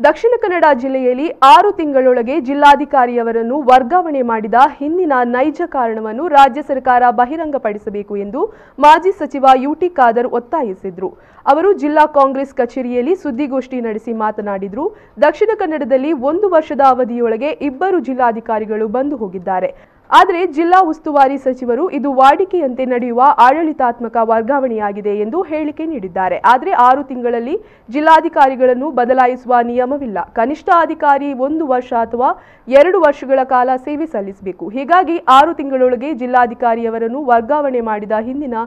ದಕ್ಷಿಣ ಕನ್ನಡ ಜಿಲ್ಲೆಯಲ್ಲಿ 6 ತಿಂಗಳೊಳಗೆ ಜಿಲ್ಲಾಧಿಕಾರಿಯವರನ್ನು ವರ್ಗಾವಣೆ ಮಾಡಿದ ಹಿಂದಿನ ನೈಜ ಕಾರಣವನ್ನು ರಾಜ್ಯ ಸರ್ಕಾರ ಬಹಿರಂಗಪಡಿಸಬೇಕು ಎಂದು ಮಾಜಿ ಸಚಿವ ಯುಟಿ ಖಾದರ್ ಒತ್ತಾಯಿಸಿದರು. ಅವರು ಜಿಲ್ಲಾ ಕಾಂಗ್ರೆಸ್ ಕಚೇರಿಯಲ್ಲಿ ಸುದ್ದಿಗೋಷ್ಠಿ ನಡೆಸಿ ಮಾತನಾಡಿದರು. ದಕ್ಷಿಣ ಕನ್ನಡದಲ್ಲಿ 1 ವರ್ಷದ ಅವಧಿಯೊಳಗೆ 2 ಜಿಲ್ಲಾಧಿಕಾರಿಗಳು ಬಂದು ಹೋಗಿದ್ದಾರೆ. ಆದರೆ ಜಿಲ್ಲಾ ಉಸ್ತುವಾರಿ ಸಚಿವರು ಇದು ವಾಡಿಕೆಯಂತೆ ನಡೆಯುವ ಆಡಳಿತಾತ್ಮಕ ವರ್ಗಾವಣೆಯಾಗಿದೆ ಎಂದು ಹೇಳಿಕೆ ನೀಡಿದ್ದಾರೆ. ಆದರೆ 6 ತಿಂಗಳಲ್ಲಿ ಜಿಲ್ಲಾಧಿಕಾರಿಗಳನ್ನು ಬದಲಾಯಿಸುವ ನಿಯಮವಿಲ್ಲ. ಕನಿಷ್ಠ ಅಧಿಕಾರಿ 1 ವರ್ಷ ಅಥವಾ 2 ವರ್ಷಗಳ ಕಾಲ ಸೇವೆ ಸಲ್ಲಿಸಬೇಕು. ಹೀಗಾಗಿ 6 ತಿಂಗಳೊಳಗೆ ಜಿಲ್ಲಾಧಿಕಾರಿಯವರನ್ನು ವರ್ಗಾವಣೆ ಮಾಡಿದ ಹಿಂದಿನ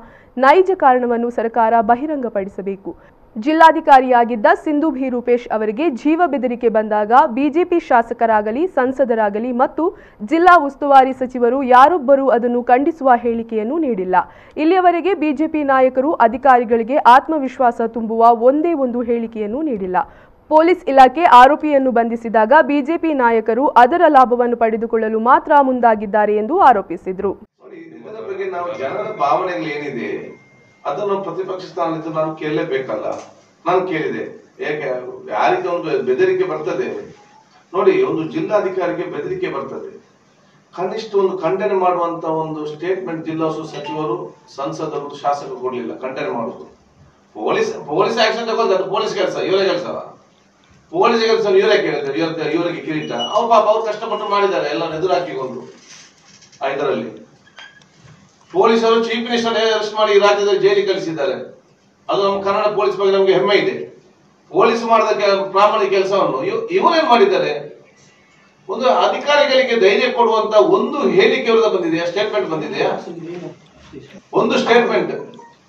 ನೈಜ ಕಾರಣವನ್ನು ಸರ್ಕಾರ ಬಹಿರಂಗಪಡಿಸಬೇಕು. ಜಿಲ್ಲಾಧಿಕಾರಿಯಾಗಿದ್ದ ಸಿಂಧು ಬಿ ರೂಪೇಶ್ ಅವರಿಗೆ ಜೀವ ಬೆದರಿಕೆ ಬಂದಾಗ ಬಿಜೆಪಿ ಶಾಸಕರಾಗಲಿ ಸಂಸದರಾಗಲಿ ಮತ್ತು ಜಿಲ್ಲಾ ಉಸ್ತುವಾರಿ ಸಚಿವರು ಯಾರೊಬ್ಬರೂ ಅದನ್ನು ಖಂಡಿಸುವ ಹೇಳಿಕೆಯನ್ನು ನೀಡಿಲ್ಲ. ಇಲ್ಲಿಯವರೆಗೆ ಬಿಜೆಪಿ ನಾಯಕರು ಅಧಿಕಾರಿಗಳಿಗೆ ಆತ್ಮವಿಶ್ವಾಸ ತುಂಬುವ ಒಂದೇ ಒಂದು ಹೇಳಿಕೆಯನ್ನು ನೀಡಿಲ್ಲ. ಪೊಲೀಸ್ ಇಲಾಖೆ ಆರೋಪಿಯನ್ನು ಬಂಧಿಸಿದಾಗ ಬಿಜೆಪಿ ನಾಯಕರು ಅದರ ಲಾಭವನ್ನು ಪಡೆದುಕೊಳ್ಳಲು ಮಾತ್ರ ಮುಂದಾಗಿದ್ದಾರೆ ಎಂದು ಆರೋಪಿಸಿದರು. ಅದನ್ನು ಪ್ರತಿಪಕ್ಷ ಸ್ಥಾನದಿಂದ ನಾನು ಕೇಳಲೇಬೇಕಲ್ಲ. ನಾನು ಕೇಳಿದೆ, ಯಾಕೆ ಯಾರಿಗೆ ಒಂದು ಬೆದರಿಕೆ ಬರ್ತದೆ ನೋಡಿ, ಒಂದು ಜಿಲ್ಲಾಧಿಕಾರಿಗೆ ಬೆದರಿಕೆ ಬರ್ತದೆ, ಕನಿಷ್ಠ ಒಂದು ಖಂಡನೆ ಮಾಡುವಂತ ಒಂದು ಸ್ಟೇಟ್ಮೆಂಟ್ ಜಿಲ್ಲಾ ಸಚಿವರು ಸಂಸದರು ಶಾಸಕರು ಕೊಡ್ಲಿಲ್ಲ. ಖಂಡನೆ ಮಾಡುದು ಪೊಲೀಸ್ ಆಕ್ಷನ್ ತಗೊಳ್ತಾರೆ. ಅದು ಪೊಲೀಸ್ ಕೆಲಸ, ಇವರೇ ಕೆಲಸವ, ಪೊಲೀಸ್ ಕೆಲಸ ಇವರೇ ಕೇಳಿದ್ದಾರೆ. ಇವರಿಗೆ ಕಿರೀಟ ಅವ್ರು ಪಾಪ ಅವ್ರು ಕಷ್ಟಪಟ್ಟು ಮಾಡಿದ್ದಾರೆ, ಎಲ್ಲ ಎದುರು ಹಾಕಿಕೊಂಡು. ಇದರಲ್ಲಿ ಪೊಲೀಸರು ಚೀಫ್ ಮಿನಿಸ್ಟರ್ ಅರೆಸ್ಟ್ ಮಾಡಿ ರಾಜ್ಯದಲ್ಲಿ ಜೈಲಿಗೆ ಕಳಿಸಿದ್ದಾರೆ. ಅದು ನಮ್ಮ ಕನ್ನಡ ಪೊಲೀಸ್ ಬಗ್ಗೆ ನಮಗೆ ಹೆಮ್ಮೆ ಇದೆ. ಪೊಲೀಸ್ ಮಾಡಿದ ಪ್ರಾಮಾಣಿಕ ಕೆಲಸವನ್ನು ಇವರೇನ್ ಮಾಡಿದ್ದಾರೆ? ಒಂದು ಅಧಿಕಾರಿಗಳಿಗೆ ಧೈರ್ಯ ಕೊಡುವಂತ ಒಂದು ಹೇಳಿಕೆ ಅವರದ ಬಂದಿದೆಯಾ? ಸ್ಟೇಟ್ಮೆಂಟ್ ಬಂದಿದೆಯಾ? ಒಂದು ಸ್ಟೇಟ್ಮೆಂಟ್.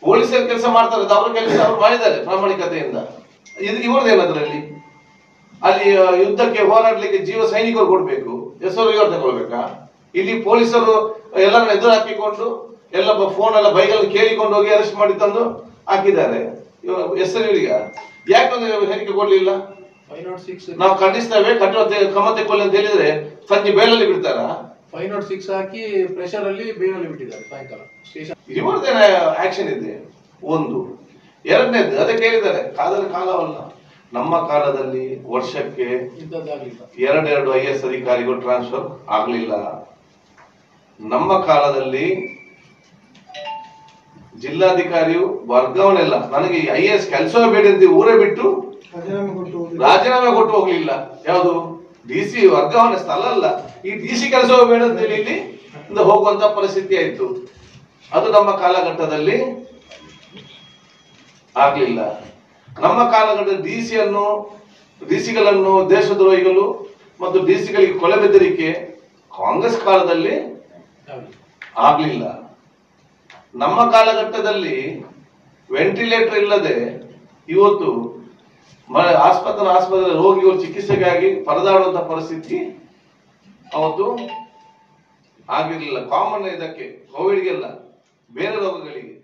ಪೊಲೀಸರು ಕೆಲಸ ಮಾಡ್ತಾರೆ, ಅವ್ರ ಕೆಲಸ ಅವ್ರು ಮಾಡಿದ್ದಾರೆ ಪ್ರಾಮಾಣಿಕತೆಯಿಂದ. ಇವ್ರದ್ದೇನದ್ರಲ್ಲಿ? ಅಲ್ಲಿ ಯುದ್ಧಕ್ಕೆ ಹೋರಾಡ್ಲಿಕ್ಕೆ ಜೀವ ಸೈನಿಕರು ಕೊಡ್ಬೇಕು, ಹೆಸರು ಇವರು ತಗೊಳ್ಬೇಕಾ? ಇಲ್ಲಿ ಪೊಲೀಸರು ಎಲ್ಲರನ್ನ ಎದುರು ಹಾಕಿಕೊಂಡು ಎಲ್ಲ ಫೋನ್ ಎಲ್ಲ ಬೈಗಲ್ಲಿ ಕೇಳಿಕೊಂಡು ಹೋಗಿ ಅರೆಸ್ಟ್ ಮಾಡಿ ತಂದು ಹಾಕಿದ್ದಾರೆ. ಹೆಸರು ಇವರಿಗೆ ಯಾಕಂದ್ರೆ ಹೇಳಿಕೆ ಕೊಡ್ಲಿಲ್ಲ? ನಾವು ಖಂಡಿಸ್ತೇವೆ, ಕ್ರಮ ತೆಕ್ಕೊಳ್ಳಿ ಅಂತ ಹೇಳಿದ್ರೆ ಸಂಜೆ ಬೇಲಲ್ಲಿ ಬಿಡ್ತಾರ? 506 ಹಾಕಿ ಪ್ರೆಷರ್ ಅಲ್ಲಿ ಬೇಲಲ್ಲಿ ಬಿಟ್ಟಿದ್ದಾರೆ ಸಾಯಂಕಾಲ ಸ್ಟೇಷನ್. ಇವರದೇನ ಆಕ್ಷನ್ ಇದೆ? ಒಂದು. ಎರಡನೇದು ಅದಕ್ಕೆ ಹೇಳಿದ್ದಾರೆ, ಕಾಲದ ಕಾಲವಲ್ಲ. ನಮ್ಮ ಕಾಲದಲ್ಲಿ ವರ್ಷಕ್ಕೆ 2 IAS ಅಧಿಕಾರಿಗಳು ಟ್ರಾನ್ಸ್ಫರ್ ಆಗ್ಲಿಲ್ಲ. ನಮ್ಮ ಕಾಲದಲ್ಲಿ ಜಿಲ್ಲಾಧಿಕಾರಿಯು ವರ್ಗಾವಣೆ ಇಲ್ಲ. ನನಗೆ IAS ಕೆಲಸವೇ ಬೇಡ ಅಂತ ಊರೇ ಬಿಟ್ಟು ರಾಜೀನಾಮೆ ಕೊಟ್ಟು ಹೋಗ್ಲಿಲ್ಲ. ಯಾವುದು DC ವರ್ಗಾವಣೆ ಸ್ಥಳ ಅಲ್ಲ, ಈ DC ಕೆಲಸವೇ ಬೇಡ ಅಂತ ಹೇಳಿ ಇಲ್ಲಿ ಹೋಗುವಂತ ಪರಿಸ್ಥಿತಿ ಆಯ್ತು. ಅದು ನಮ್ಮ ಕಾಲಘಟ್ಟದಲ್ಲಿ ಆಗ್ಲಿಲ್ಲ. ನಮ್ಮ ಕಾಲಘಟ್ಟದ ಡಿಸಿಗಳನ್ನು ದೇಶದ್ರೋಹಿಗಳು ಮತ್ತು ಡಿಸಿಗಳಿಗೆ ಕೊಲೆ ಬೆದರಿಕೆ ಕಾಂಗ್ರೆಸ್ ಕಾಲದಲ್ಲಿ ಆಗ್ಲಿಲ್ಲ. ನಮ್ಮ ಕಾಲಘಟ್ಟದಲ್ಲಿ ವೆಂಟಿಲೇಟರ್ ಇಲ್ಲದೆ ಇವತ್ತು ಆಸ್ಪತ್ರೆ ರೋಗಿಗಳು ಚಿಕಿತ್ಸೆಗಾಗಿ ಪರದಾಡುವಂತ ಪರಿಸ್ಥಿತಿ ಅವತ್ತು ಆಗಿರಲಿಲ್ಲ. ಕಾಮನ್ ಇದಕ್ಕೆ, ಕೋವಿಡ್ಗೆಲ್ಲ, ಬೇರೆ ರೋಗಗಳಿಗೆ